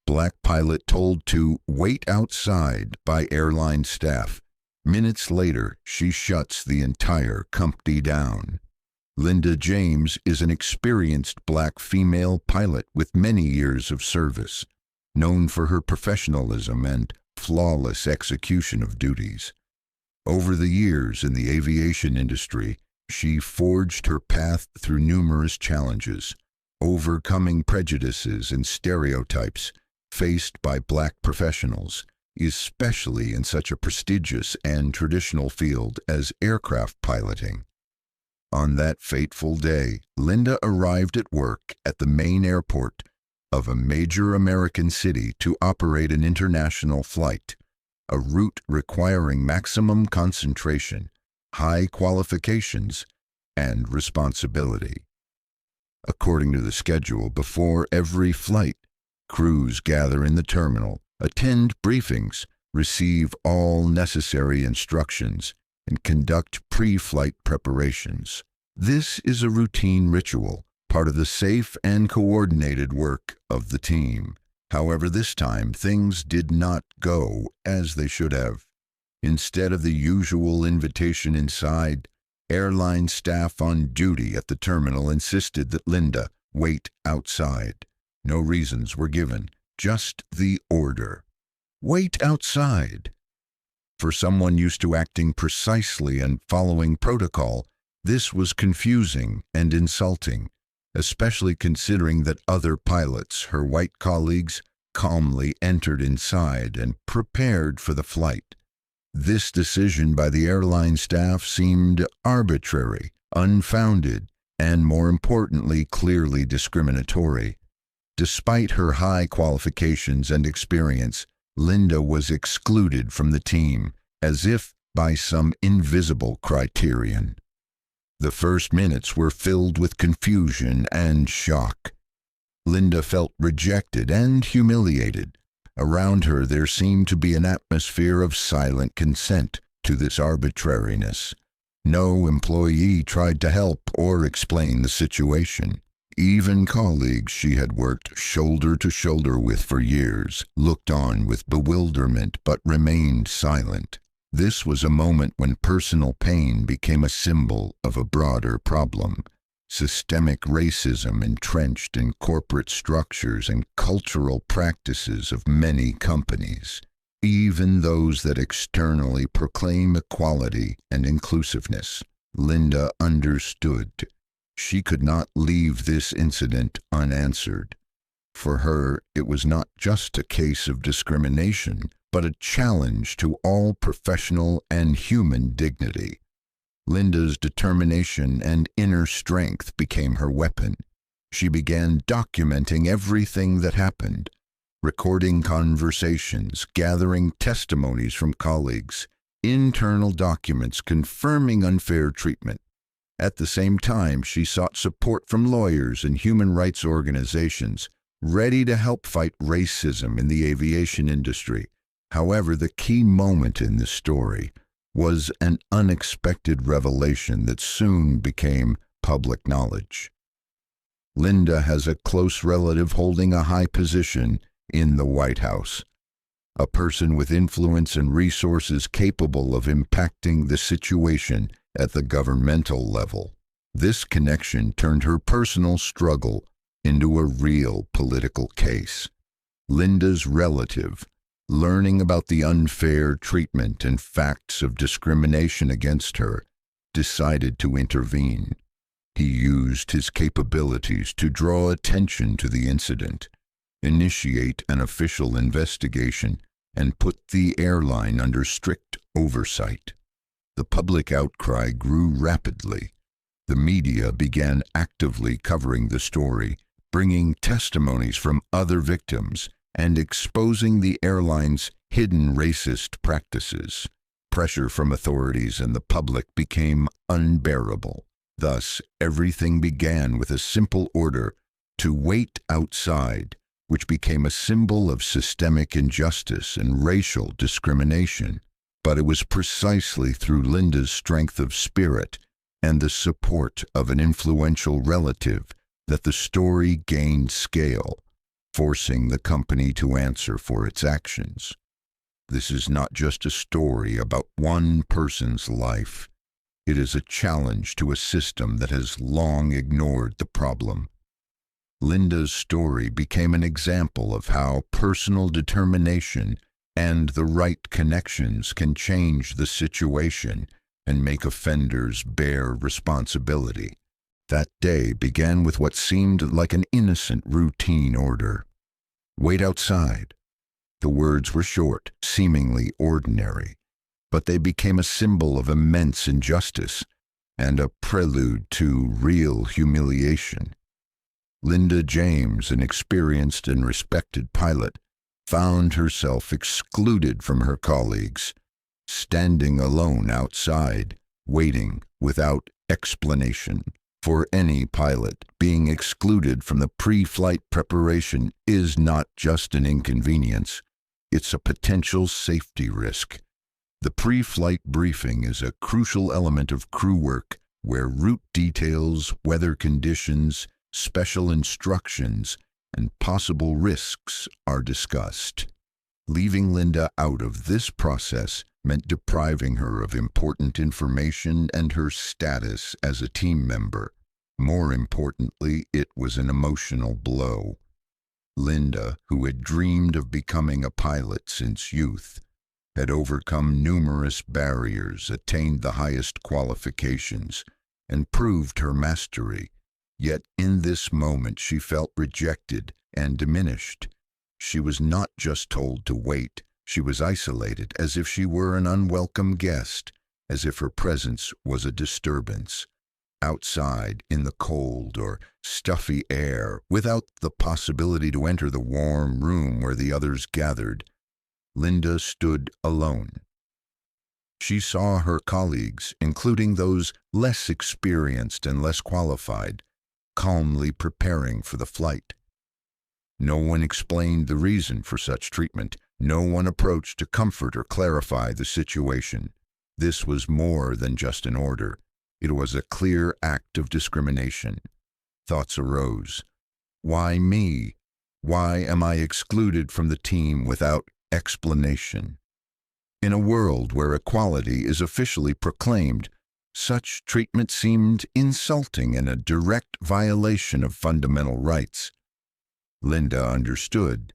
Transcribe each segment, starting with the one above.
black pilot told to wait outside by airline staff. Minutes later, she shuts the entire company down. Linda James is an experienced black female pilot with many years of service, known for her professionalism and flawless execution of duties. Over the years in the aviation industry, she forged her path through numerous challenges, overcoming prejudices and stereotypes faced by black professionals, especially in such a prestigious and traditional field as aircraft piloting. On that fateful day, Linda arrived at work at the main airport of a major American city to operate an international flight, a route requiring maximum concentration, high qualifications, and responsibility. According to the schedule, before every flight, crews gather in the terminal, attend briefings, receive all necessary instructions, and conduct pre-flight preparations. This is a routine ritual, part of the safe and coordinated work of the team. However, this time, things did not go as they should have. Instead of the usual invitation inside, airline staff on duty at the terminal insisted that Linda wait outside. No reasons were given, just the order. Wait outside. For someone used to acting precisely and following protocol, this was confusing and insulting, especially considering that other pilots, her white colleagues, calmly entered inside and prepared for the flight. This decision by the airline staff seemed arbitrary, unfounded, and more importantly, clearly discriminatory. Despite her high qualifications and experience, Linda was excluded from the team, as if by some invisible criterion. The first minutes were filled with confusion and shock. Linda felt rejected and humiliated. Around her there seemed to be an atmosphere of silent consent to this arbitrariness. No employee tried to help or explain the situation. Even colleagues she had worked shoulder to shoulder with for years looked on with bewilderment but remained silent. This was a moment when personal pain became a symbol of a broader problem. Systemic racism entrenched in corporate structures and cultural practices of many companies, even those that externally proclaim equality and inclusiveness. Linda understood. She could not leave this incident unanswered. For her, it was not just a case of discrimination, but a challenge to all professional and human dignity. Linda's determination and inner strength became her weapon. She began documenting everything that happened, recording conversations, gathering testimonies from colleagues, internal documents confirming unfair treatment. At the same time, she sought support from lawyers and human rights organizations, ready to help fight racism in the aviation industry. However, the key moment in this story was an unexpected revelation that soon became public knowledge. Linda has a close relative holding a high position in the White House, a person with influence and resources capable of impacting the situation at the governmental level. This connection turned her personal struggle into a real political case. Linda's relative, learning about the unfair treatment and facts of discrimination against her, decided to intervene. He used his capabilities to draw attention to the incident, initiate an official investigation, and put the airline under strict oversight. The public outcry grew rapidly. The media began actively covering the story, bringing testimonies from other victims and exposing the airline's hidden racist practices. Pressure from authorities and the public became unbearable. Thus, everything began with a simple order to wait outside, which became a symbol of systemic injustice and racial discrimination. But it was precisely through Linda's strength of spirit and the support of an influential relative that the story gained scale. forcing the company to answer for its actions. This is not just a story about one person's life. It is a challenge to a system that has long ignored the problem. Linda's story became an example of how personal determination and the right connections can change the situation and make offenders bear responsibility. That day began with what seemed like an innocent routine order. "Wait outside." The words were short, seemingly ordinary, but they became a symbol of immense injustice and a prelude to real humiliation. Linda James, an experienced and respected pilot, found herself excluded from her colleagues, standing alone outside, waiting without explanation. For any pilot, being excluded from the pre-flight preparation is not just an inconvenience, it's a potential safety risk. The pre-flight briefing is a crucial element of crew work where route details, weather conditions, special instructions, and possible risks are discussed. Leaving Linda out of this process meant depriving her of important information and her status as a team member. More importantly, it was an emotional blow. Linda, who had dreamed of becoming a pilot since youth, had overcome numerous barriers, attained the highest qualifications, and proved her mastery. Yet in this moment she felt rejected and diminished. She was not just told to wait, she was isolated as if she were an unwelcome guest, as if her presence was a disturbance. Outside, in the cold or stuffy air, without the possibility to enter the warm room where the others gathered, Linda stood alone. She saw her colleagues, including those less experienced and less qualified, calmly preparing for the flight. No one explained the reason for such treatment. No one approached to comfort or clarify the situation. This was more than just an order. It was a clear act of discrimination. Thoughts arose. Why me? Why am I excluded from the team without explanation? In a world where equality is officially proclaimed, such treatment seemed insulting and a direct violation of fundamental rights. Linda understood.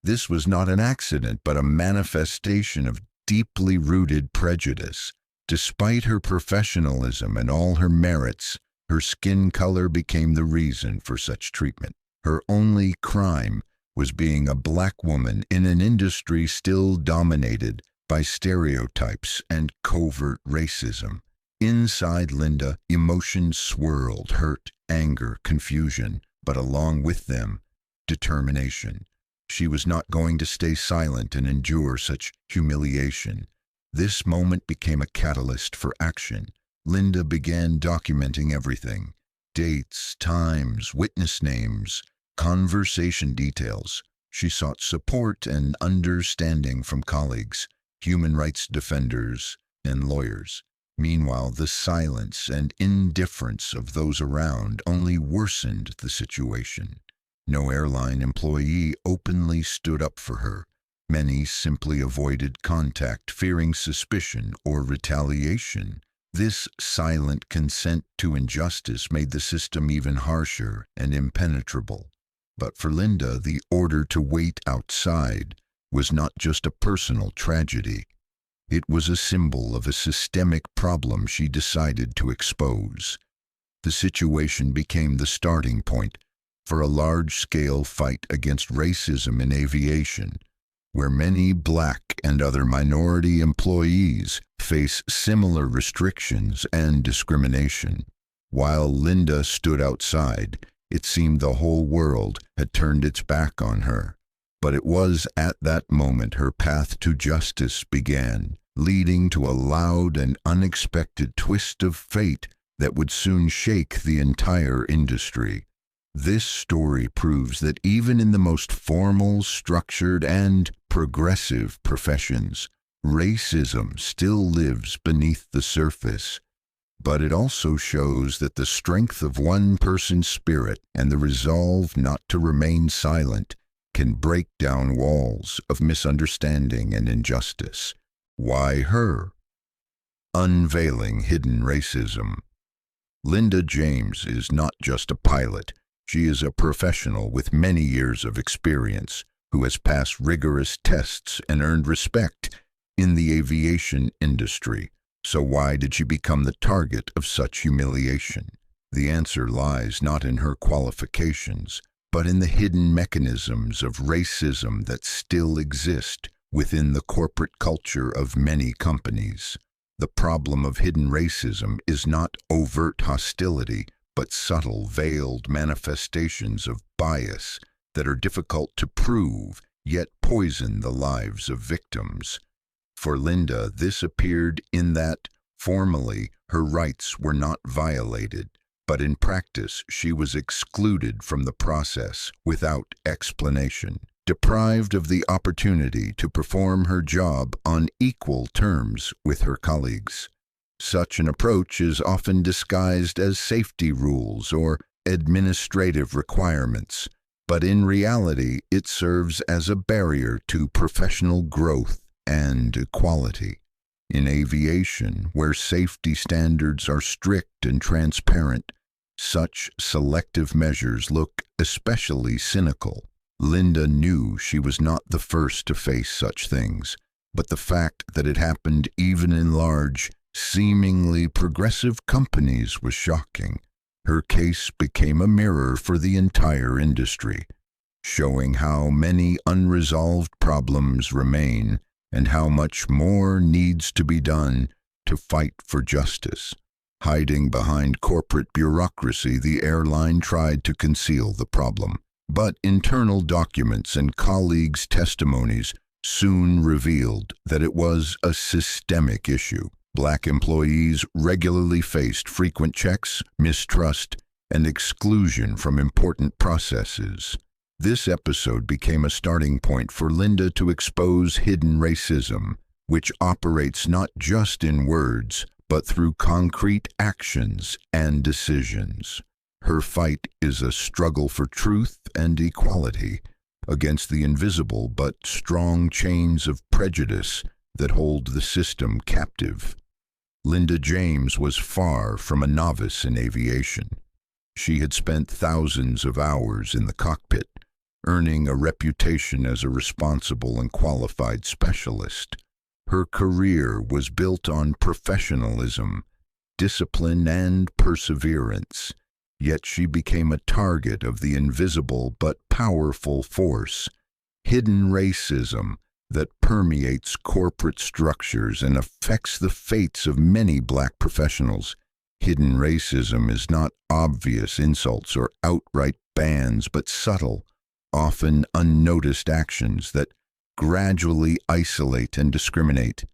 This was not an accident, but a manifestation of deeply rooted prejudice. Despite her professionalism and all her merits, her skin color became the reason for such treatment. Her only crime was being a black woman in an industry still dominated by stereotypes and covert racism. Inside Linda, emotions swirled, hurt, anger, confusion, but along with them, determination. She was not going to stay silent and endure such humiliation. This moment became a catalyst for action. Linda began documenting everything: dates, times, witness names, conversation details. She sought support and understanding from colleagues, human rights defenders, and lawyers. Meanwhile, the silence and indifference of those around only worsened the situation. No airline employee openly stood up for her. Many simply avoided contact, fearing suspicion or retaliation. This silent consent to injustice made the system even harsher and impenetrable. But for Linda, the order to wait outside was not just a personal tragedy. It was a symbol of a systemic problem she decided to expose. The situation became the starting point for a large-scale fight against racism in aviation, where many black and other minority employees face similar restrictions and discrimination. While Linda stood outside, it seemed the whole world had turned its back on her. But it was at that moment her path to justice began, leading to a loud and unexpected twist of fate that would soon shake the entire industry. This story proves that even in the most formal, structured, and progressive professions, racism still lives beneath the surface. But it also shows that the strength of one person's spirit and the resolve not to remain silent can break down walls of misunderstanding and injustice. Why her? Unveiling hidden racism. Linda James is not just a pilot. She is a professional with many years of experience who has passed rigorous tests and earned respect in the aviation industry. So why did she become the target of such humiliation? The answer lies not in her qualifications, but in the hidden mechanisms of racism that still exist within the corporate culture of many companies. The problem of hidden racism is not overt hostility, but subtle, veiled manifestations of bias that are difficult to prove, yet poison the lives of victims. For Linda, this appeared in that, formally, her rights were not violated, but in practice she was excluded from the process without explanation, deprived of the opportunity to perform her job on equal terms with her colleagues. Such an approach is often disguised as safety rules or administrative requirements, but in reality it serves as a barrier to professional growth and equality. In aviation, where safety standards are strict and transparent, such selective measures look especially cynical. Linda knew she was not the first to face such things, but the fact that it happened even in large, seemingly progressive companies was shocking. Her case became a mirror for the entire industry, showing how many unresolved problems remain and how much more needs to be done to fight for justice. Hiding behind corporate bureaucracy, the airline tried to conceal the problem. But internal documents and colleagues' testimonies soon revealed that it was a systemic issue. Black employees regularly faced frequent checks, mistrust, and exclusion from important processes. This episode became a starting point for Linda to expose hidden racism, which operates not just in words, but through concrete actions and decisions. Her fight is a struggle for truth and equality against the invisible but strong chains of prejudice that hold the system captive. Linda James was far from a novice in aviation. She had spent thousands of hours in the cockpit, earning a reputation as a responsible and qualified specialist. Her career was built on professionalism, discipline, and perseverance. Yet she became a target of the invisible but powerful force, hidden racism, that permeates corporate structures and affects the fates of many black professionals. Hidden racism is not obvious insults or outright bans, but subtle, often unnoticed actions that gradually isolate and discriminate.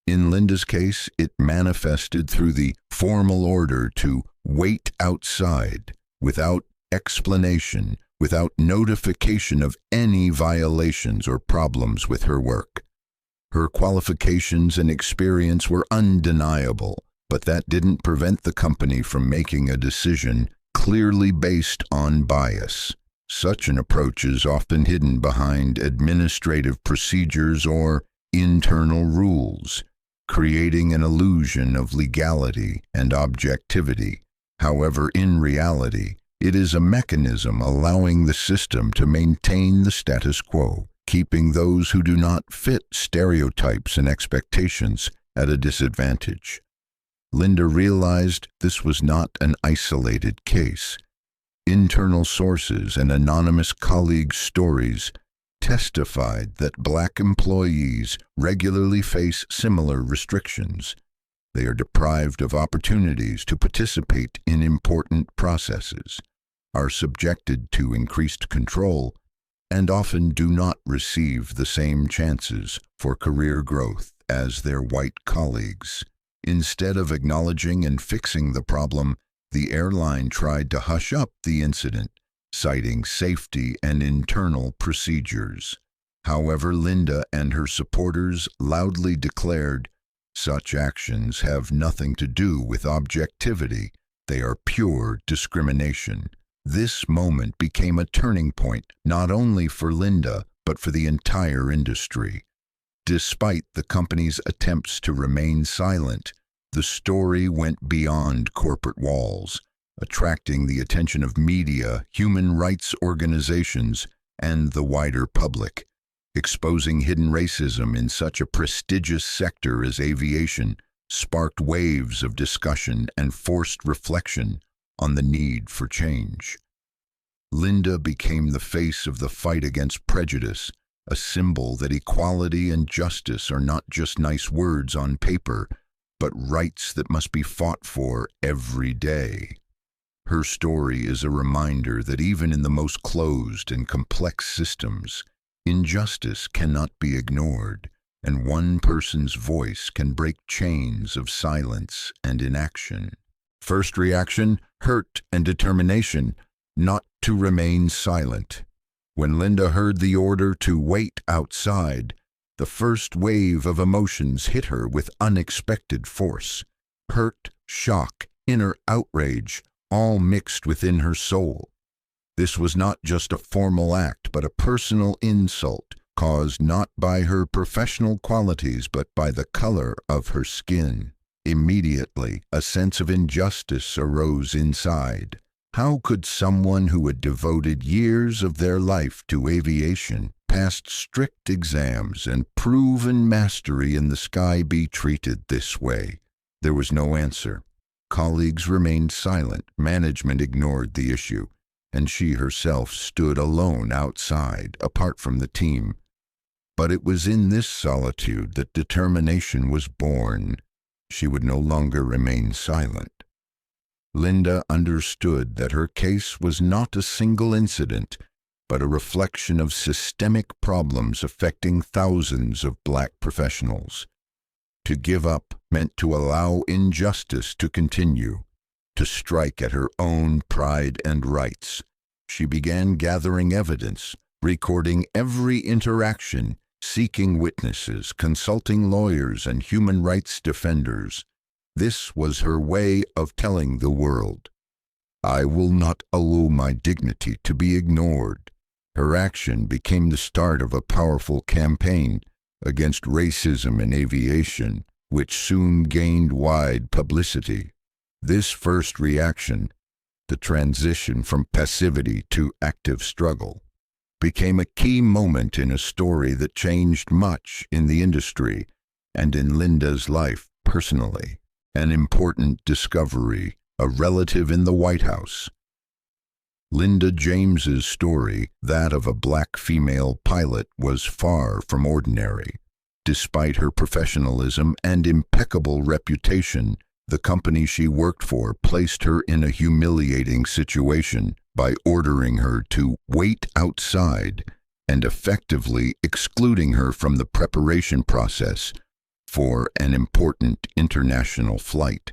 In Linda's case, it manifested through the formal order to wait outside, without explanation, without notification of any violations or problems with her work. Her qualifications and experience were undeniable, but that didn't prevent the company from making a decision clearly based on bias. Such an approach is often hidden behind administrative procedures or internal rules, creating an illusion of legality and objectivity. However, in reality, it is a mechanism allowing the system to maintain the status quo, keeping those who do not fit stereotypes and expectations at a disadvantage. Linda realized this was not an isolated case. Internal sources and anonymous colleagues' stories testified that black employees regularly face similar restrictions. They are deprived of opportunities to participate in important processes, are subjected to increased control, and often do not receive the same chances for career growth as their white colleagues. Instead of acknowledging and fixing the problem, the airline tried to hush up the incident, citing safety and internal procedures. However, Linda and her supporters loudly declared, "Such actions have nothing to do with objectivity. They are pure discrimination." This moment became a turning point not only for Linda, but for the entire industry. Despite the company's attempts to remain silent, the story went beyond corporate walls, attracting the attention of media, human rights organizations, and the wider public. Exposing hidden racism in such a prestigious sector as aviation sparked waves of discussion and forced reflection on the need for change. Linda became the face of the fight against prejudice, a symbol that equality and justice are not just nice words on paper, but rights that must be fought for every day. Her story is a reminder that even in the most closed and complex systems, injustice cannot be ignored, and one person's voice can break chains of silence and inaction. First reaction, hurt and determination, not to remain silent. When Linda heard the order to wait outside, the first wave of emotions hit her with unexpected force. Hurt, shock, inner outrage, all mixed within her soul. This was not just a formal act, but a personal insult, caused not by her professional qualities, but by the color of her skin. Immediately, a sense of injustice arose inside. How could someone who had devoted years of their life to aviation, passed strict exams, and proven mastery in the sky be treated this way? There was no answer. Colleagues remained silent, management ignored the issue, and she herself stood alone outside, apart from the team. But it was in this solitude that determination was born. She would no longer remain silent. Linda understood that her case was not a single incident, but a reflection of systemic problems affecting thousands of Black professionals. To give up meant to allow injustice to continue, to strike at her own pride and rights. She began gathering evidence, recording every interaction, seeking witnesses, consulting lawyers and human rights defenders. This was her way of telling the world, "I will not allow my dignity to be ignored." Her action became the start of a powerful campaign against racism in aviation, which soon gained wide publicity. This first reaction, the transition from passivity to active struggle, became a key moment in a story that changed much in the industry and in Linda's life personally. An important discovery, a relative in the White House. Linda James's story, that of a Black female pilot, was far from ordinary. Despite her professionalism and impeccable reputation, the company she worked for placed her in a humiliating situation by ordering her to wait outside and effectively excluding her from the preparation process for an important international flight.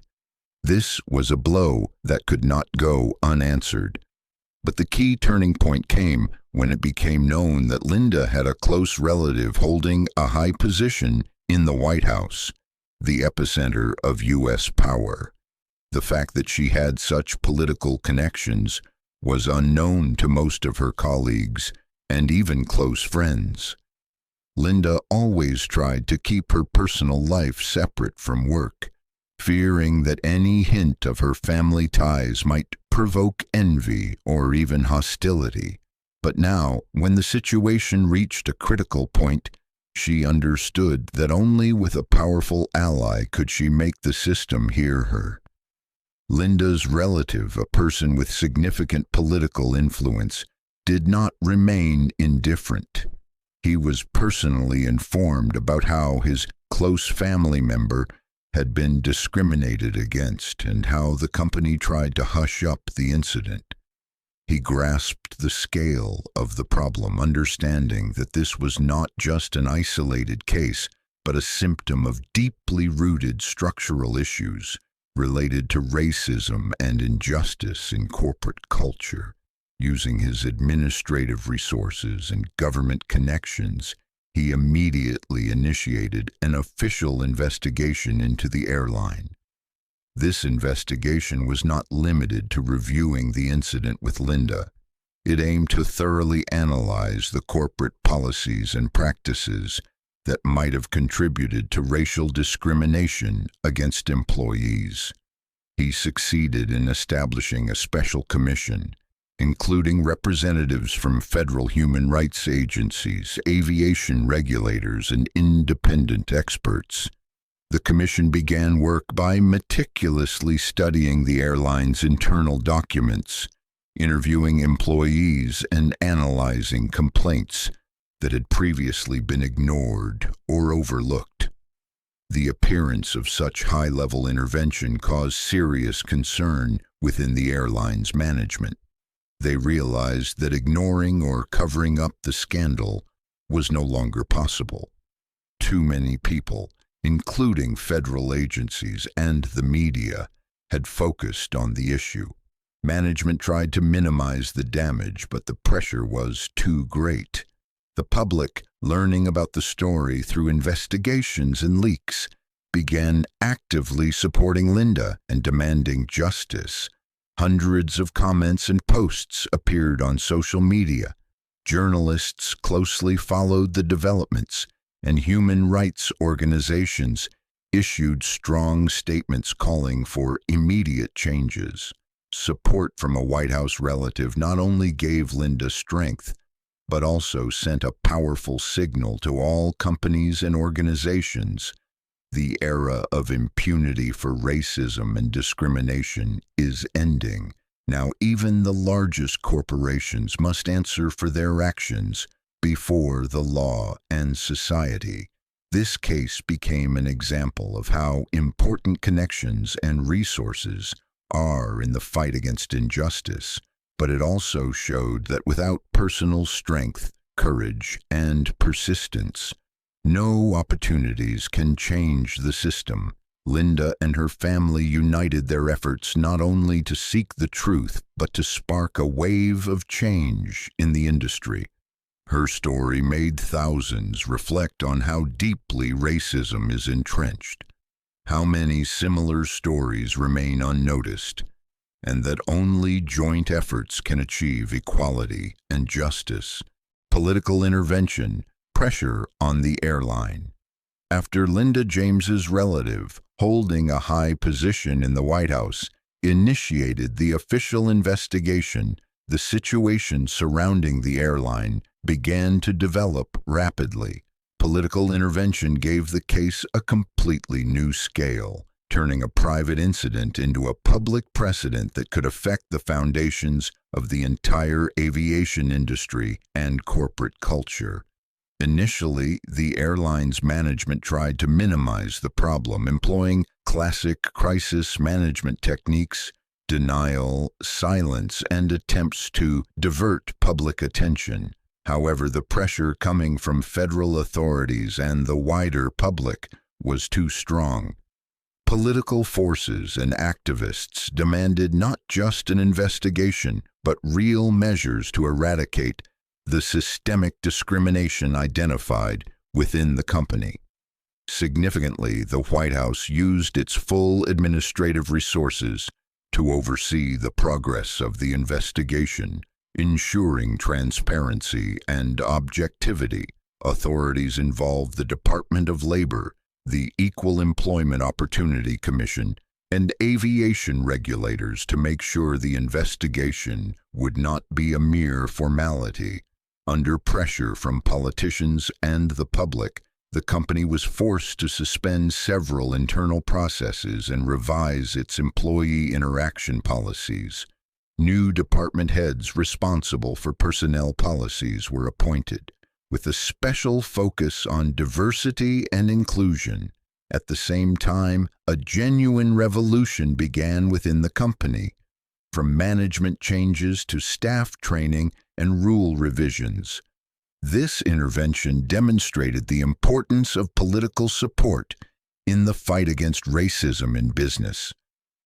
This was a blow that could not go unanswered. But the key turning point came when it became known that Linda had a close relative holding a high position in the White House, the epicenter of U.S. power. The fact that she had such political connections was unknown to most of her colleagues and even close friends. Linda always tried to keep her personal life separate from work, fearing that any hint of her family ties might provoke envy or even hostility. But now, when the situation reached a critical point, she understood that only with a powerful ally could she make the system hear her. Linda's relative, a person with significant political influence, did not remain indifferent. He was personally informed about how his close family member had been discriminated against and how the company tried to hush up the incident. He grasped the scale of the problem, understanding that this was not just an isolated case, but a symptom of deeply rooted structural issues related to racism and injustice in corporate culture. Using his administrative resources and government connections, he immediately initiated an official investigation into the airline. This investigation was not limited to reviewing the incident with Linda. It aimed to thoroughly analyze the corporate policies and practices that might have contributed to racial discrimination against employees. He succeeded in establishing a special commission, including representatives from federal human rights agencies, aviation regulators, and independent experts. The commission began work by meticulously studying the airline's internal documents, interviewing employees, and analyzing complaints that had previously been ignored or overlooked. The appearance of such high-level intervention caused serious concern within the airline's management. They realized that ignoring or covering up the scandal was no longer possible. Too many people, including federal agencies and the media, had focused on the issue. Management tried to minimize the damage, but the pressure was too great. The public, learning about the story through investigations and leaks, began actively supporting Linda and demanding justice. Hundreds of comments and posts appeared on social media. Journalists closely followed the developments, and human rights organizations issued strong statements calling for immediate changes. Support from a White House relative not only gave Linda strength, but also sent a powerful signal to all companies and organizations. The era of impunity for racism and discrimination is ending. Now even the largest corporations must answer for their actions before the law and society. This case became an example of how important connections and resources are in the fight against injustice, but it also showed that without personal strength, courage, and persistence, no opportunities can change the system. Linda and her family united their efforts not only to seek the truth, but to spark a wave of change in the industry. Her story made thousands reflect on how deeply racism is entrenched, how many similar stories remain unnoticed, and that only joint efforts can achieve equality and justice. Political intervention, pressure on the airline. After Linda James's relative, holding a high position in the White House, initiated the official investigation, the situation surrounding the airline began to develop rapidly. Political intervention gave the case a completely new scale, turning a private incident into a public precedent that could affect the foundations of the entire aviation industry and corporate culture. Initially, the airline's management tried to minimize the problem, employing classic crisis management techniques, denial, silence, and attempts to divert public attention. However, the pressure coming from federal authorities and the wider public was too strong. Political forces and activists demanded not just an investigation, but real measures to eradicate the systemic discrimination identified within the company. Significantly, the White House used its full administrative resources to oversee the progress of the investigation, ensuring transparency and objectivity. Authorities involved the Department of Labor, the Equal Employment Opportunity Commission, and aviation regulators to make sure the investigation would not be a mere formality. Under pressure from politicians and the public, the company was forced to suspend several internal processes and revise its employee interaction policies. New department heads responsible for personnel policies were appointed, with a special focus on diversity and inclusion. At the same time, a genuine revolution began within the company, from management changes to staff training and rule revisions. This intervention demonstrated the importance of political support in the fight against racism in business.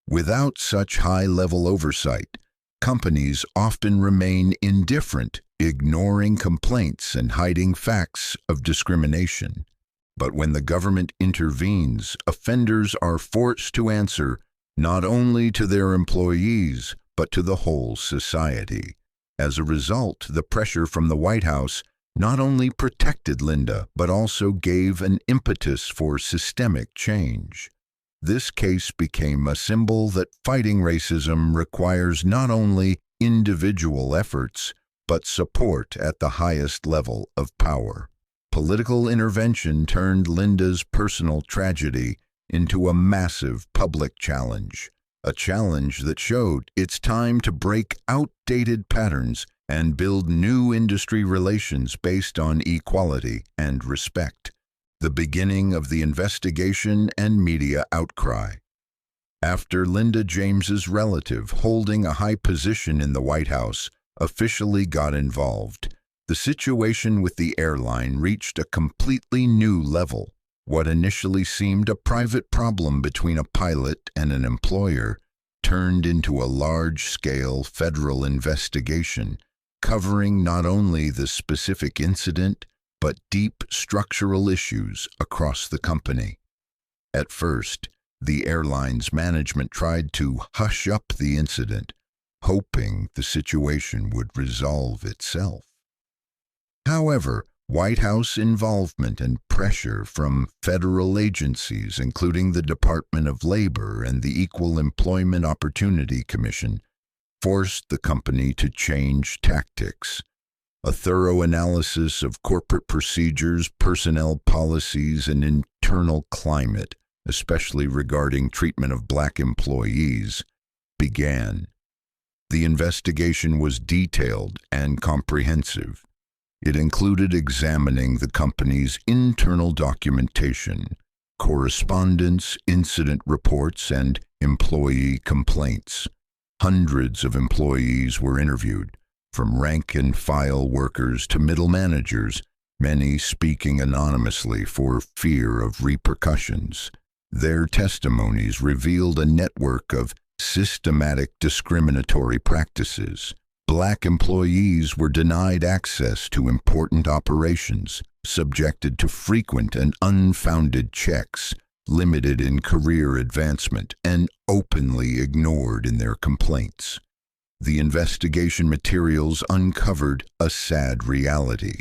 Without such high-level oversight, companies often remain indifferent, ignoring complaints and hiding facts of discrimination. But when the government intervenes, offenders are forced to answer not only to their employees, but to the whole society. As a result, the pressure from the White House not only protected Linda, but also gave an impetus for systemic change. This case became a symbol that fighting racism requires not only individual efforts, but support at the highest level of power. Political intervention turned Linda's personal tragedy into a massive public challenge, a challenge that showed it's time to break outdated patterns and build new industry relations based on equality and respect, the beginning of the investigation and media outcry. After Linda James's relative holding a high position in the White House officially got involved, the situation with the airline reached a completely new level. What initially seemed a private problem between a pilot and an employer turned into a large-scale federal investigation covering not only the specific incident, but deep structural issues across the company. At first, the airline's management tried to hush up the incident, hoping the situation would resolve itself. However, White House involvement and pressure from federal agencies, including the Department of Labor and the Equal Employment Opportunity Commission, forced the company to change tactics. A thorough analysis of corporate procedures, personnel policies, and internal climate, especially regarding treatment of Black employees, began. The investigation was detailed and comprehensive. It included examining the company's internal documentation, correspondence, incident reports, and employee complaints. Hundreds of employees were interviewed, from rank-and-file workers to middle managers, many speaking anonymously for fear of repercussions. Their testimonies revealed a network of systematic discriminatory practices. Black employees were denied access to important operations, subjected to frequent and unfounded checks, limited in career advancement, and openly ignored in their complaints. The investigation materials uncovered a sad reality.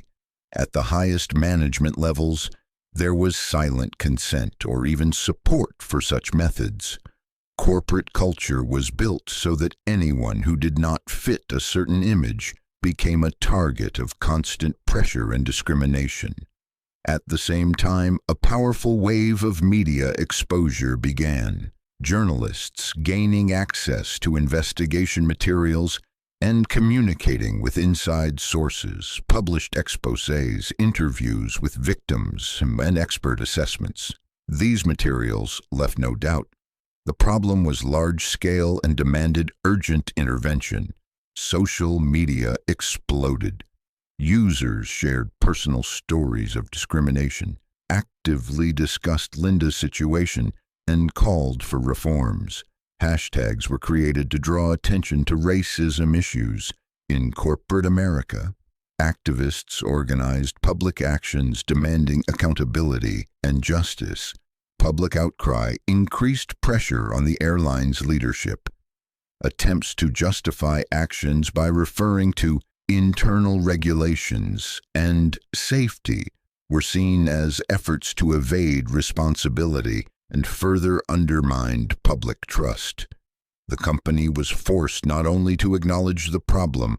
At the highest management levels, there was silent consent or even support for such methods. Corporate culture was built so that anyone who did not fit a certain image became a target of constant pressure and discrimination. At the same time, a powerful wave of media exposure began. Journalists gaining access to investigation materials and communicating with inside sources, published exposés, interviews with victims, and expert assessments. These materials left no doubt. The problem was large-scale and demanded urgent intervention. Social media exploded. Users shared personal stories of discrimination, actively discussed Linda's situation, and called for reforms. Hashtags were created to draw attention to racism issues in corporate America. Activists organized public actions demanding accountability and justice. Public outcry increased pressure on the airline's leadership. Attempts to justify actions by referring to internal regulations and safety were seen as efforts to evade responsibility and further undermined public trust. The company was forced not only to acknowledge the problem,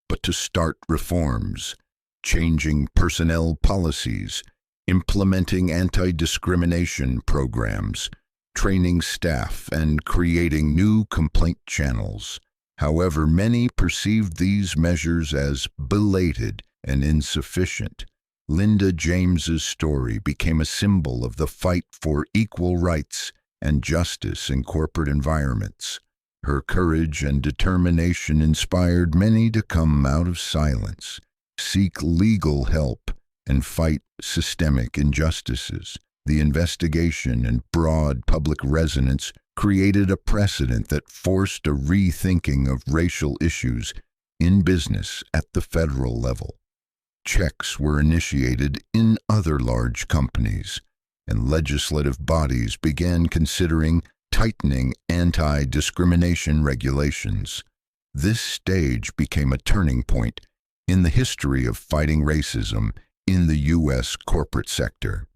but to start reforms, changing personnel policies, implementing anti-discrimination programs, training staff, and creating new complaint channels. However, many perceived these measures as belated and insufficient. Linda James's story became a symbol of the fight for equal rights and justice in corporate environments. Her courage and determination inspired many to come out of silence, seek legal help, and fight systemic injustices. The investigation and broad public resonance created a precedent that forced a rethinking of racial issues in business at the federal level. Checks were initiated in other large companies, and legislative bodies began considering tightening anti-discrimination regulations. This stage became a turning point in the history of fighting racism in the U.S. corporate sector.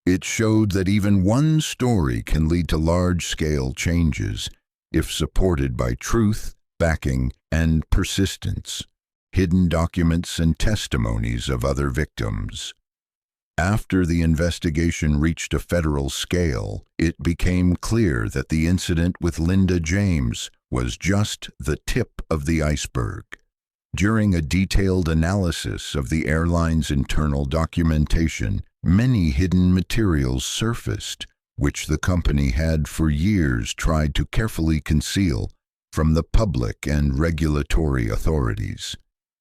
It showed that even one story can lead to large-scale changes if supported by truth, backing, and persistence, hidden documents and testimonies of other victims. After the investigation reached a federal scale, it became clear that the incident with Linda James was just the tip of the iceberg. During a detailed analysis of the airline's internal documentation, many hidden materials surfaced, which the company had for years tried to carefully conceal from the public and regulatory authorities.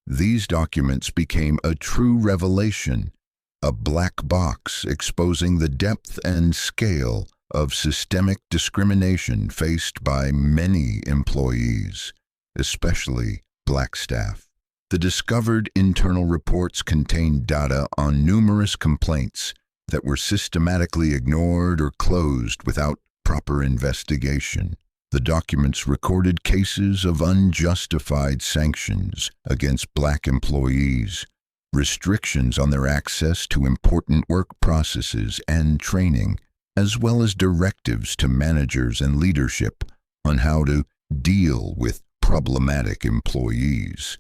These documents became a true revelation, a black box exposing the depth and scale of systemic discrimination faced by many employees, especially black staff. The discovered internal reports contained data on numerous complaints that were systematically ignored or closed without proper investigation. The documents recorded cases of unjustified sanctions against black employees, restrictions on their access to important work processes and training, as well as directives to managers and leadership on how to deal with problematic employees,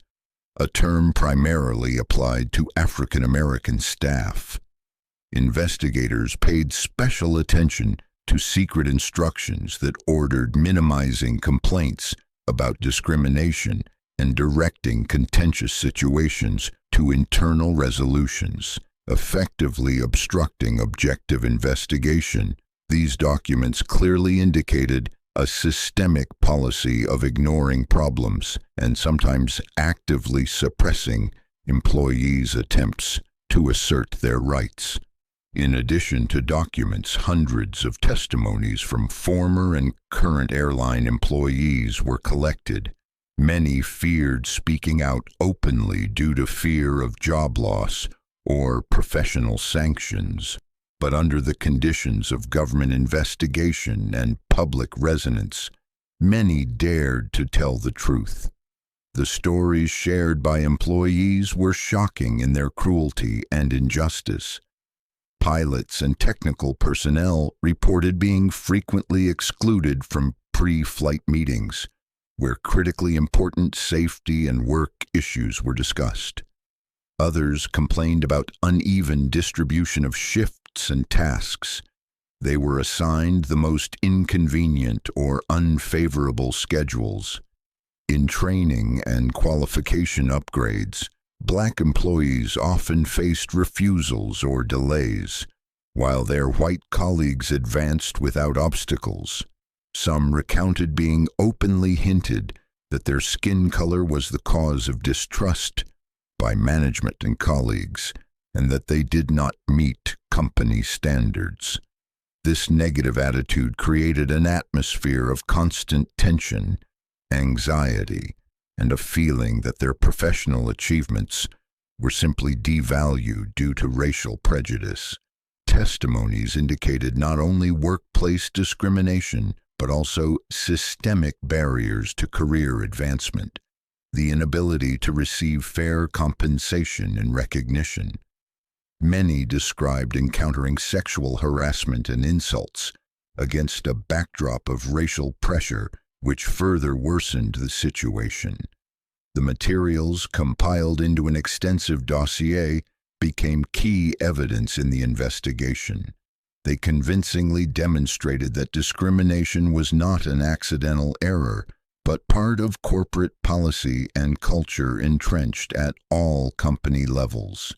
a term primarily applied to African American staff. Investigators paid special attention to secret instructions that ordered minimizing complaints about discrimination and directing contentious situations to internal resolutions, effectively obstructing objective investigation. These documents clearly indicated a systemic policy of ignoring problems and sometimes actively suppressing employees' attempts to assert their rights. In addition to documents, hundreds of testimonies from former and current airline employees were collected. Many feared speaking out openly due to fear of job loss or professional sanctions, but under the conditions of government investigation and public resonance, many dared to tell the truth. The stories shared by employees were shocking in their cruelty and injustice. Pilots and technical personnel reported being frequently excluded from pre-flight meetings, where critically important safety and work issues were discussed. Others complained about uneven distribution of shifts and tasks. They were assigned the most inconvenient or unfavorable schedules. In training and qualification upgrades, black employees often faced refusals or delays, while their white colleagues advanced without obstacles. Some recounted being openly hinted that their skin color was the cause of distrust by management and colleagues, and that they did not meet company standards. This negative attitude created an atmosphere of constant tension, anxiety, and a feeling that their professional achievements were simply devalued due to racial prejudice. Testimonies indicated not only workplace discrimination, but also systemic barriers to career advancement, the inability to receive fair compensation and recognition. Many described encountering sexual harassment and insults against a backdrop of racial pressure, which further worsened the situation. The materials compiled into an extensive dossier became key evidence in the investigation. They convincingly demonstrated that discrimination was not an accidental error, but part of corporate policy and culture entrenched at all company levels.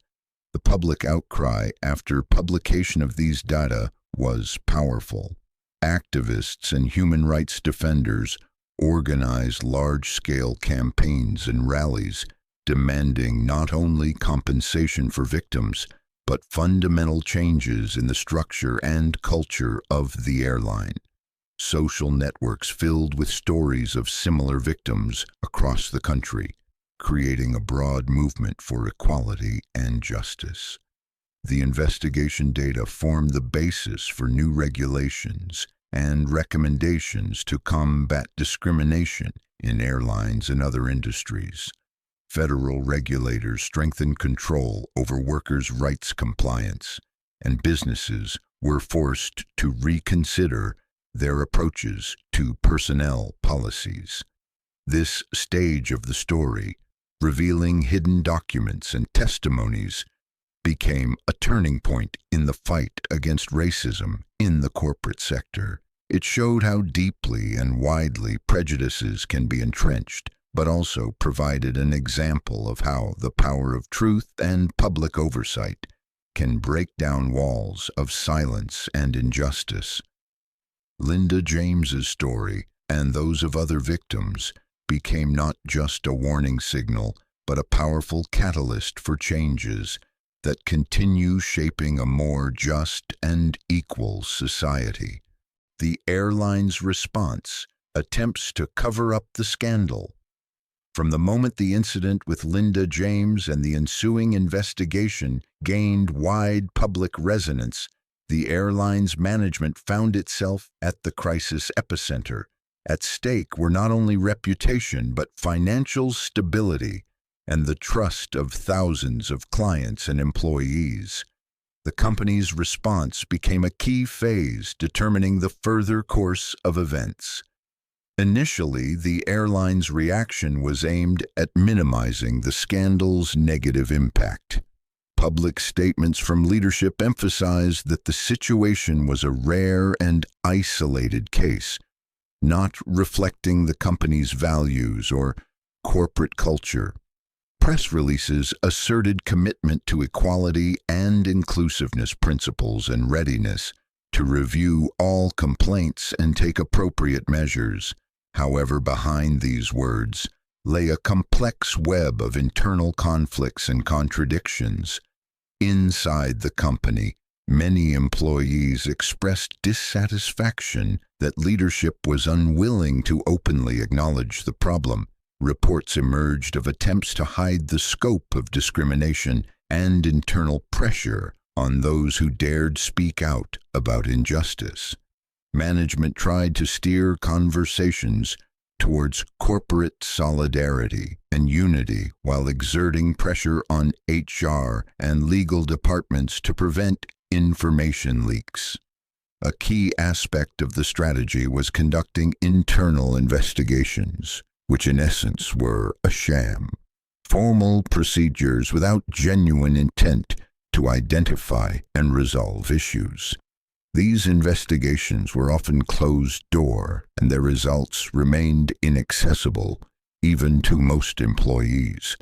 The public outcry after publication of these data was powerful. Activists and human rights defenders organized large-scale campaigns and rallies demanding not only compensation for victims, but fundamental changes in the structure and culture of the airline. Social networks filled with stories of similar victims across the country, creating a broad movement for equality and justice. The investigation data formed the basis for new regulations and recommendations to combat discrimination in airlines and other industries. Federal regulators strengthened control over workers' rights compliance, and businesses were forced to reconsider their approaches to personnel policies. This stage of the story, revealing hidden documents and testimonies, became a turning point in the fight against racism in the corporate sector. It showed how deeply and widely prejudices can be entrenched, but also provided an example of how the power of truth and public oversight can break down walls of silence and injustice. Linda James's story, and those of other victims, became not just a warning signal, but a powerful catalyst for changes that continue shaping a more just and equal society. The airline's response attempts to cover up the scandal. From the moment the incident with Linda James and the ensuing investigation gained wide public resonance, the airline's management found itself at the crisis epicenter. At stake were not only reputation but financial stability and the trust of thousands of clients and employees. The company's response became a key phase determining the further course of events. Initially, the airline's reaction was aimed at minimizing the scandal's negative impact. Public statements from leadership emphasized that the situation was a rare and isolated case, not reflecting the company's values or corporate culture. Press releases asserted commitment to equality and inclusiveness principles and readiness to review all complaints and take appropriate measures. However, behind these words lay a complex web of internal conflicts and contradictions. Inside the company, many employees expressed dissatisfaction that leadership was unwilling to openly acknowledge the problem. Reports emerged of attempts to hide the scope of discrimination and internal pressure on those who dared speak out about injustice. Management tried to steer conversations towards corporate solidarity and unity while exerting pressure on HR and legal departments to prevent information leaks. A key aspect of the strategy was conducting internal investigations, which in essence were a sham. Formal procedures without genuine intent to identify and resolve issues. These investigations were often closed-door, and their results remained inaccessible even to most employees.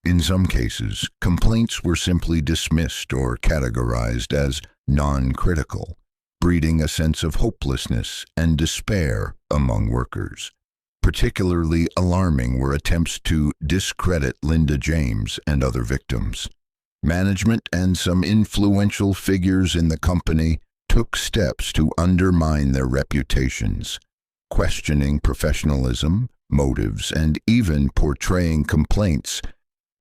In some cases, complaints were simply dismissed or categorized as non-critical, breeding a sense of hopelessness and despair among workers. Particularly alarming were attempts to discredit Linda James and other victims. Management and some influential figures in the company took steps to undermine their reputations, questioning professionalism, motives, and even portraying complaints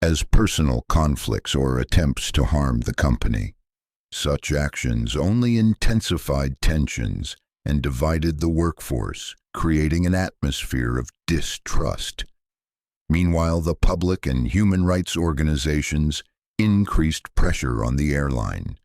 as personal conflicts or attempts to harm the company. Such actions only intensified tensions and divided the workforce, creating an atmosphere of distrust. Meanwhile, the public and human rights organizations increased pressure on the airline,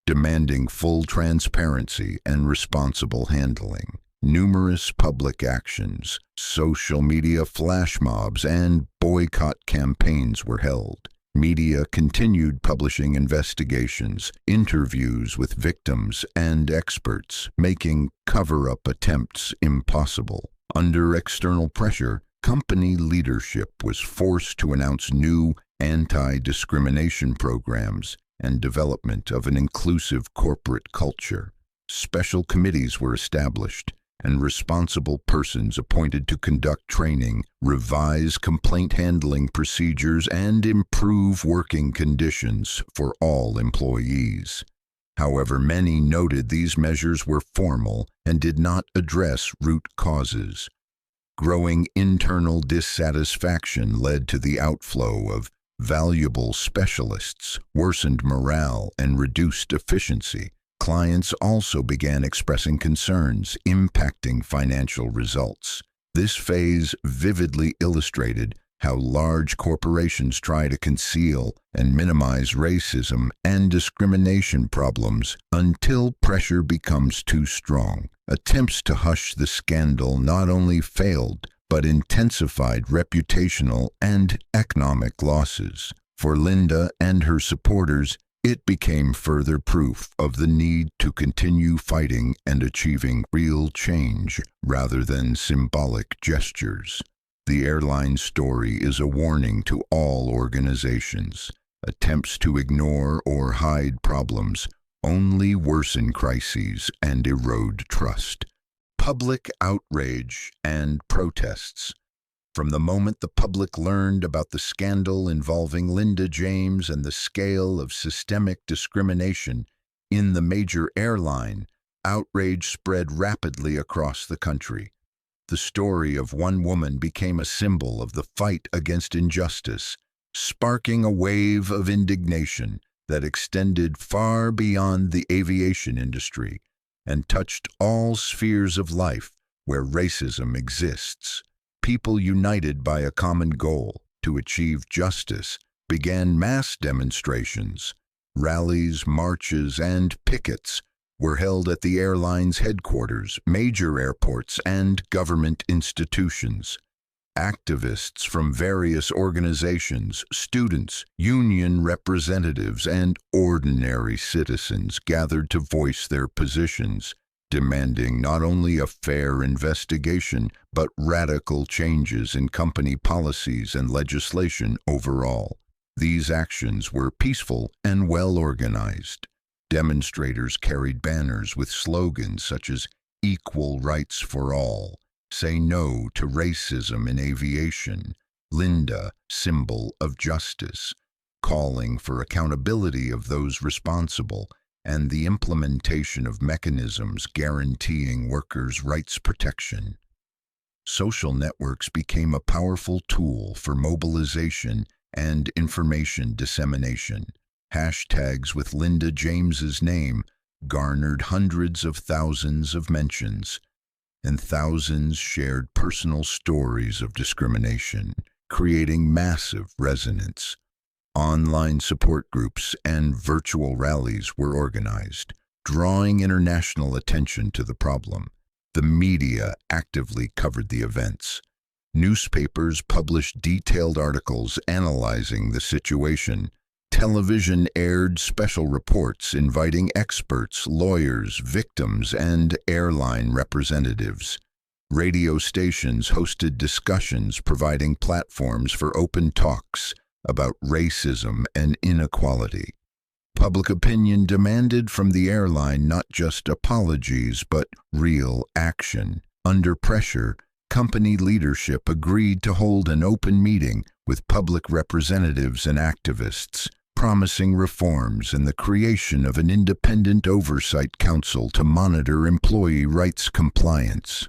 demanding full transparency and responsible handling. Numerous public actions, social media flash mobs, and boycott campaigns were held. Media continued publishing investigations, interviews with victims and experts, making cover-up attempts impossible. Under external pressure, company leadership was forced to announce new anti-discrimination programs and development of an inclusive corporate culture. Special committees were established, and responsible persons appointed to conduct training, revise complaint handling procedures, and improve working conditions for all employees. However, many noted these measures were formal and did not address root causes. Growing internal dissatisfaction led to the outflow of valuable specialists, worsened morale, and reduced efficiency. clients also began expressing concerns impacting financial results. This phase vividly illustrated how large corporations try to conceal and minimize racism and discrimination problems until pressure becomes too strong. Attempts to hush the scandal not only failed, but intensified reputational and economic losses. For Linda and her supporters, it became further proof of the need to continue fighting and achieving real change rather than symbolic gestures. The airline story is a warning to all organizations. Attempts to ignore or hide problems only worsen crises and erode trust. Public outrage and protests. From the moment the public learned about the scandal involving Linda James and the scale of systemic discrimination in the major airline, outrage spread rapidly across the country. The story of one woman became a symbol of the fight against injustice, sparking a wave of indignation that extended far beyond the aviation industry and touched all spheres of life where racism exists. People united by a common goal to achieve justice began mass demonstrations. Rallies, marches, and pickets were held at the airline's headquarters, major airports, and government institutions. Activists from various organizations, students, union representatives, and ordinary citizens gathered to voice their positions, demanding not only a fair investigation, but radical changes in company policies and legislation overall. These actions were peaceful and well organized. Demonstrators carried banners with slogans such as "Equal Rights for All," "Say No to Racism in Aviation," "Linda, Symbol of Justice," calling for accountability of those responsible and the implementation of mechanisms guaranteeing workers' rights protection. Social networks became a powerful tool for mobilization and information dissemination. Hashtags with Linda James's name garnered hundreds of thousands of mentions, and thousands shared personal stories of discrimination, creating massive resonance. Online support groups and virtual rallies were organized, drawing international attention to the problem. The media actively covered the events. Newspapers published detailed articles analyzing the situation. Television aired special reports inviting experts, lawyers, victims, and airline representatives. Radio stations hosted discussions providing platforms for open talks about racism and inequality. Public opinion demanded from the airline not just apologies, but real action. Under pressure, company leadership agreed to hold an open meeting with public representatives and activists, promising reforms and the creation of an independent oversight council to monitor employee rights compliance.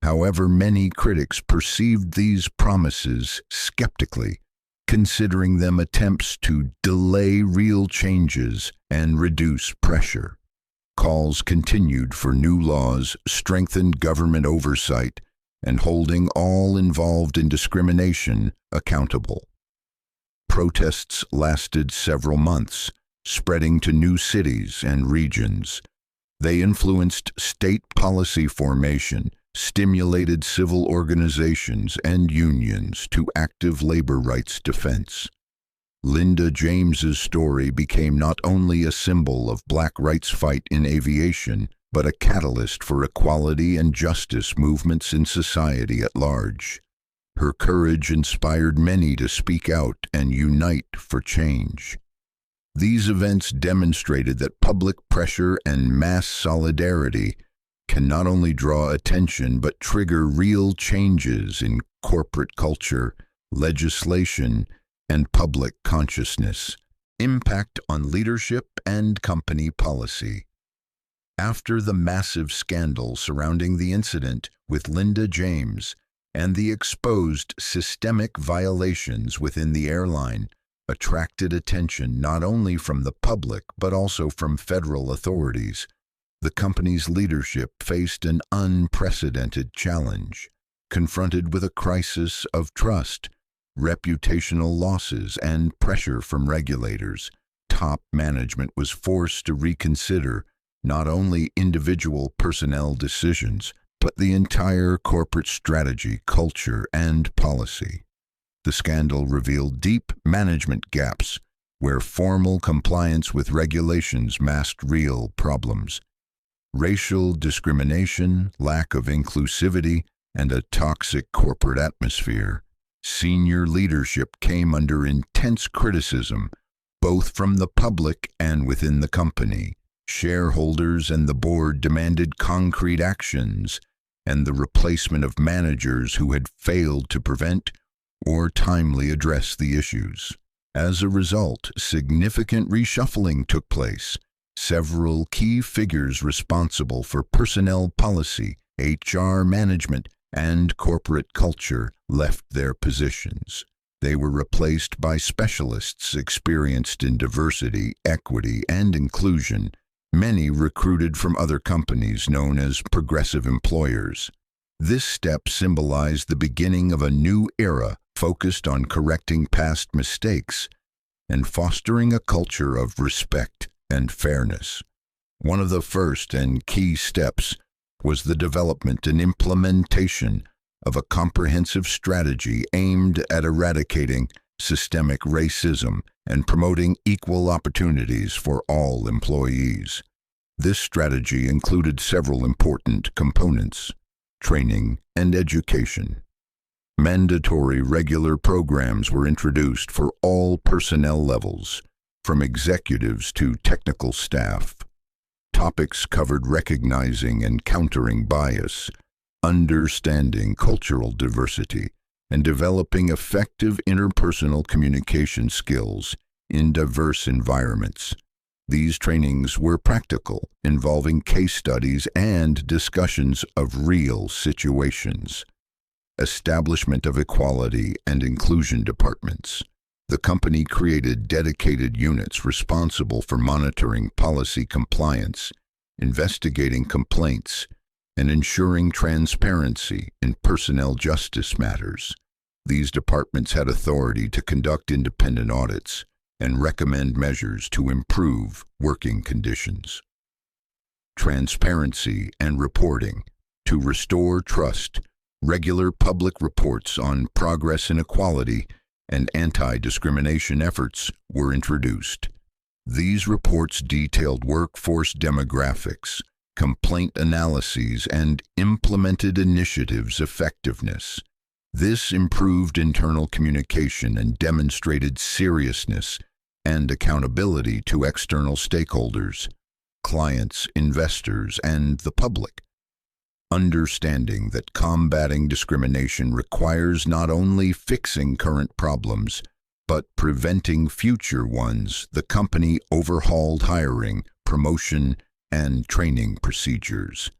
However, many critics perceived these promises skeptically, considering them attempts to delay real changes and reduce pressure. Calls continued for new laws, strengthened government oversight, and holding all involved in discrimination accountable. Protests lasted several months, spreading to new cities and regions. They influenced state policy formation, stimulated civil organizations and unions to active labor rights defense. Linda James's story became not only a symbol of Black rights fight in aviation, but a catalyst for equality and justice movements in society at large. Her courage inspired many to speak out and unite for change. These events demonstrated that public pressure and mass solidarity can not only draw attention but trigger real changes in corporate culture, legislation, and public consciousness. Impact on leadership and company policy. After the massive scandal surrounding the incident with Linda James and the exposed systemic violations within the airline, attracted attention not only from the public but also from federal authorities. The company's leadership faced an unprecedented challenge, confronted with a crisis of trust, reputational losses, and pressure from regulators. Top management was forced to reconsider not only individual personnel decisions, but the entire corporate strategy, culture, and policy. The scandal revealed deep management gaps, where formal compliance with regulations masked real problems. Racial discrimination, lack of inclusivity, and a toxic corporate atmosphere. Senior leadership came under intense criticism, both from the public and within the company. Shareholders and the board demanded concrete actions and the replacement of managers who had failed to prevent or timely address the issues. As a result, significant reshuffling took place. Several key figures responsible for personnel policy, HR management, and corporate culture left their positions. They were replaced by specialists experienced in diversity, equity, and inclusion, many recruited from other companies known as progressive employers. This step symbolized the beginning of a new era focused on correcting past mistakes and fostering a culture of respect and fairness. One of the first and key steps was the development and implementation of a comprehensive strategy aimed at eradicating systemic racism and promoting equal opportunities for all employees. This strategy included several important components: training and education. Mandatory regular programs were introduced for all personnel levels, from executives to technical staff. Topics covered recognizing and countering bias, understanding cultural diversity, and developing effective interpersonal communication skills in diverse environments. These trainings were practical, involving case studies and discussions of real situations. Establishment of equality and inclusion departments. The company created dedicated units responsible for monitoring policy compliance, investigating complaints, and ensuring transparency in personnel justice matters. These departments had authority to conduct independent audits and recommend measures to improve working conditions. Transparency and reporting. To restore trust, regular public reports on progress in equality and anti-discrimination efforts were introduced. These reports detailed workforce demographics, complaint analyses, and implemented initiatives' effectiveness. This improved internal communication and demonstrated seriousness and accountability to external stakeholders, clients, investors, and the public. Understanding that combating discrimination requires not only fixing current problems, but preventing future ones, the company overhauled hiring, promotion, and training procedures.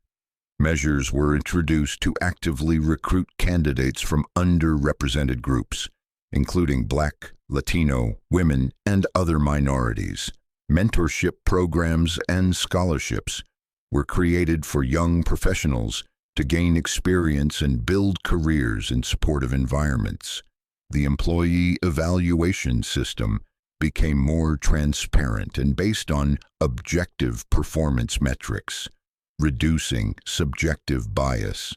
Measures were introduced to actively recruit candidates from underrepresented groups, including Black, Latino, women, and other minorities. Mentorship programs and scholarships were created for young professionals to gain experience and build careers in supportive environments. The employee evaluation system became more transparent and based on objective performance metrics, reducing subjective bias.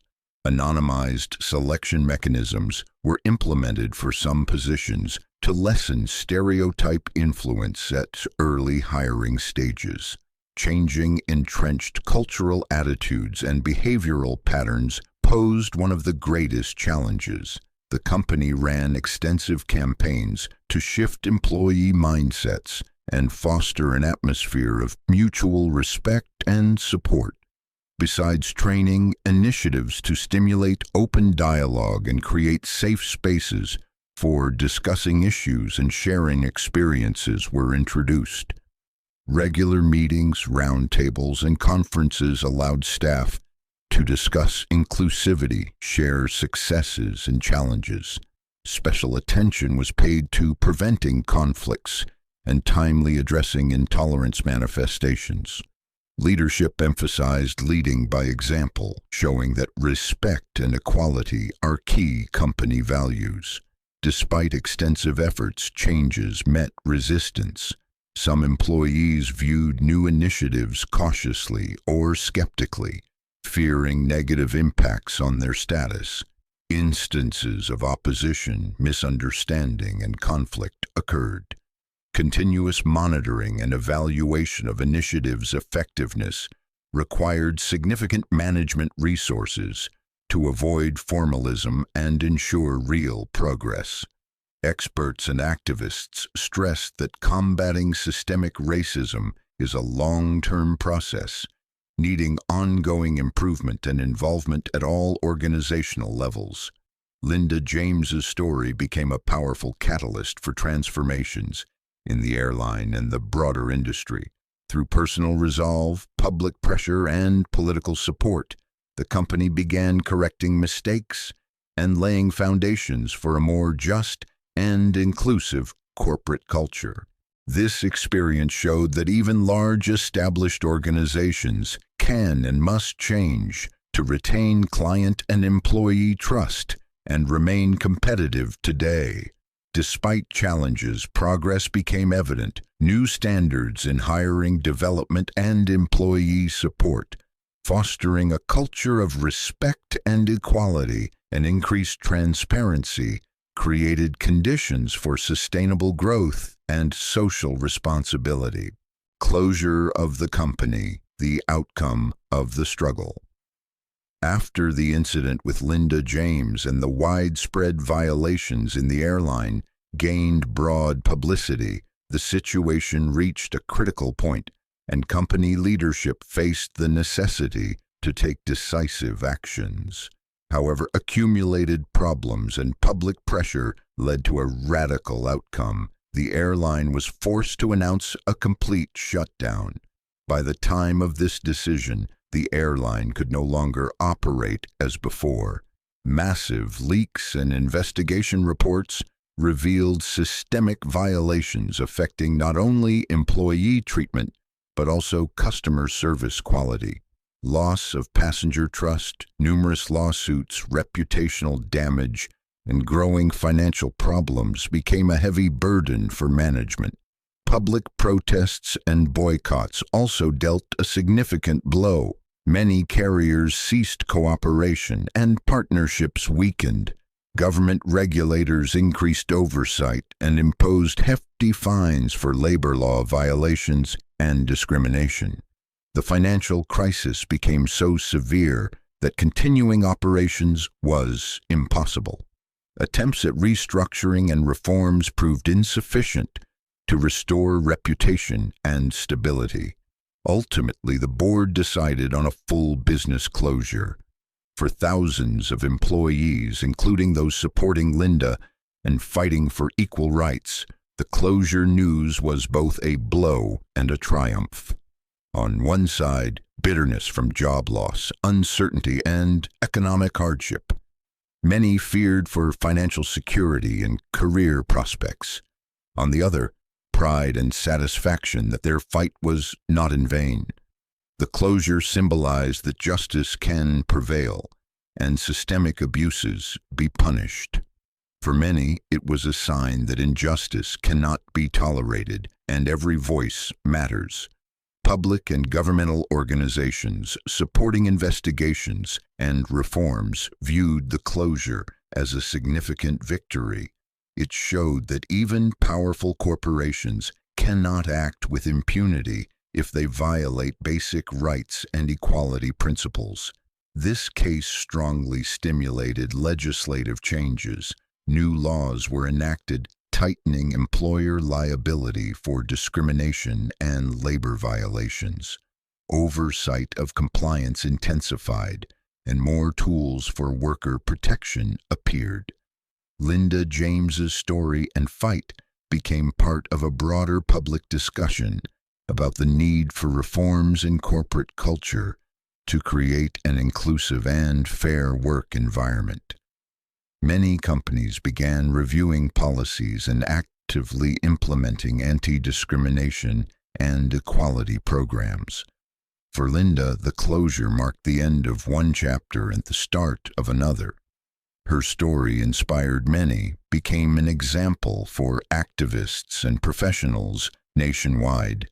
Anonymized selection mechanisms were implemented for some positions to lessen stereotype influence at early hiring stages. Changing entrenched cultural attitudes and behavioral patterns posed one of the greatest challenges. The company ran extensive campaigns to shift employee mindsets and foster an atmosphere of mutual respect and support. Besides training, initiatives to stimulate open dialogue and create safe spaces for discussing issues and sharing experiences were introduced. Regular meetings, roundtables, and conferences allowed staff to discuss inclusivity, share successes and challenges, Special attention was paid to preventing conflicts and timely addressing intolerance manifestations. Leadership emphasized leading by example, showing that respect and equality are key company values. Despite extensive efforts, changes met resistance. Some employees viewed new initiatives cautiously or skeptically, fearing negative impacts on their status. Instances of opposition, misunderstanding, and conflict occurred. Continuous monitoring and evaluation of initiatives' effectiveness required significant management resources to avoid formalism and ensure real progress. Experts and activists stressed that combating systemic racism is a long-term process, needing ongoing improvement and involvement at all organizational levels. Linda James's story became a powerful catalyst for transformations in the airline and the broader industry. Through personal resolve, public pressure, and political support, the company began correcting mistakes and laying foundations for a more just and inclusive corporate culture. This experience showed that even large established organizations can and must change to retain client and employee trust and remain competitive today. Despite challenges, progress became evident. New standards in hiring, development, and employee support, fostering a culture of respect and equality and increased transparency, created conditions for sustainable growth and social responsibility. Closure of the company, the outcome of the struggle. After the incident with Linda James and the widespread violations in the airline gained broad publicity, the situation reached a critical point, and company leadership faced the necessity to take decisive actions. However, accumulated problems and public pressure led to a radical outcome. The airline was forced to announce a complete shutdown. By the time of this decision, the airline could no longer operate as before. Massive leaks and investigation reports revealed systemic violations affecting not only employee treatment, but also customer service quality. Loss of passenger trust, numerous lawsuits, reputational damage, and growing financial problems became a heavy burden for management. Public protests and boycotts also dealt a significant blow. Many carriers ceased cooperation and partnerships weakened. Government regulators increased oversight and imposed hefty fines for labor law violations and discrimination. The financial crisis became so severe that continuing operations was impossible. Attempts at restructuring and reforms proved insufficient to restore reputation and stability. Ultimately, the board decided on a full business closure. For thousands of employees, including those supporting Linda and fighting for equal rights, the closure news was both a blow and a triumph. On one side, bitterness from job loss, uncertainty, and economic hardship. Many feared for financial security and career prospects. On the other, pride and satisfaction that their fight was not in vain. The closure symbolized that justice can prevail and systemic abuses be punished. For many, it was a sign that injustice cannot be tolerated and every voice matters. Public and governmental organizations supporting investigations and reforms viewed the closure as a significant victory. It showed that even powerful corporations cannot act with impunity if they violate basic rights and equality principles. This case strongly stimulated legislative changes. New laws were enacted tightening employer liability for discrimination and labor violations. Oversight of compliance intensified, and more tools for worker protection appeared. Linda James's story and fight became part of a broader public discussion about the need for reforms in corporate culture to create an inclusive and fair work environment. Many companies began reviewing policies and actively implementing anti-discrimination and equality programs. For Linda, the closure marked the end of one chapter and the start of another. Her story inspired many, became an example for activists and professionals nationwide,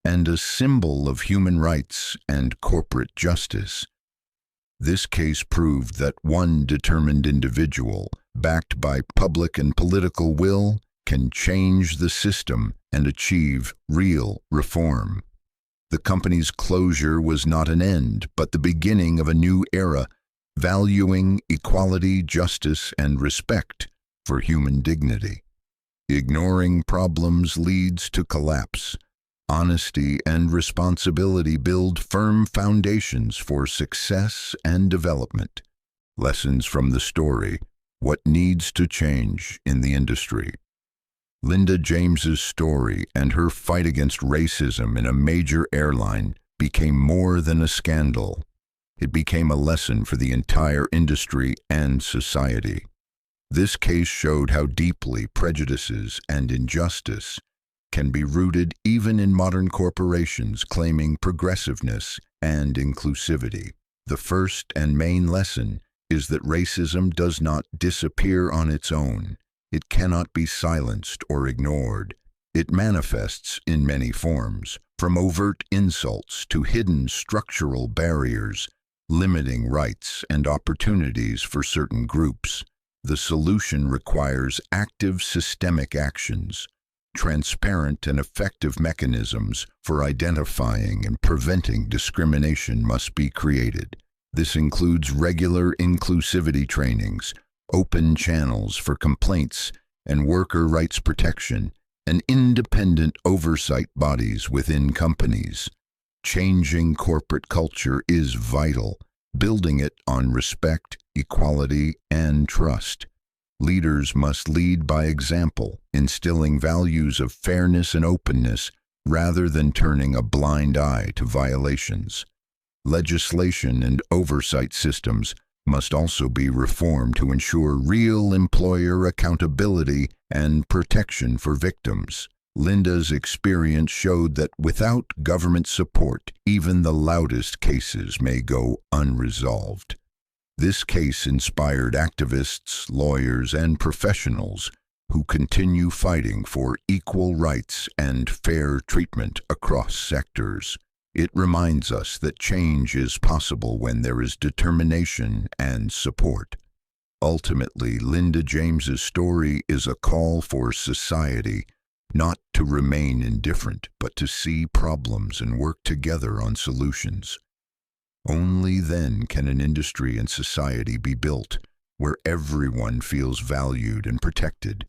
and a symbol of human rights and corporate justice. This case proved that one determined individual, backed by public and political will, can change the system and achieve real reform. The company's closure was not an end, but the beginning of a new era, valuing equality, justice, and respect for human dignity. Ignoring problems leads to collapse. Honesty and responsibility build firm foundations for success and development. Lessons from the story: what needs to change in the industry. Linda James's story and her fight against racism in a major airline became more than a scandal. It became a lesson for the entire industry and society. This case showed how deeply prejudices and injustice can be rooted even in modern corporations claiming progressiveness and inclusivity. The first and main lesson is that racism does not disappear on its own. It cannot be silenced or ignored. It manifests in many forms, from overt insults to hidden structural barriers, limiting rights and opportunities for certain groups. The solution requires active systemic actions. Transparent and effective mechanisms for identifying and preventing discrimination must be created. This includes regular inclusivity trainings, open channels for complaints and worker rights protection, and independent oversight bodies within companies. Changing corporate culture is vital, building it on respect, equality, and trust. Leaders must lead by example, instilling values of fairness and openness rather than turning a blind eye to violations. Legislation and oversight systems must also be reformed to ensure real employer accountability and protection for victims. Linda's experience showed that without government support, even the loudest cases may go unresolved. This case inspired activists, lawyers, and professionals who continue fighting for equal rights and fair treatment across sectors. It reminds us that change is possible when there is determination and support. Ultimately, Linda James's story is a call for society not to remain indifferent, but to see problems and work together on solutions. Only then can an industry and society be built where everyone feels valued and protected.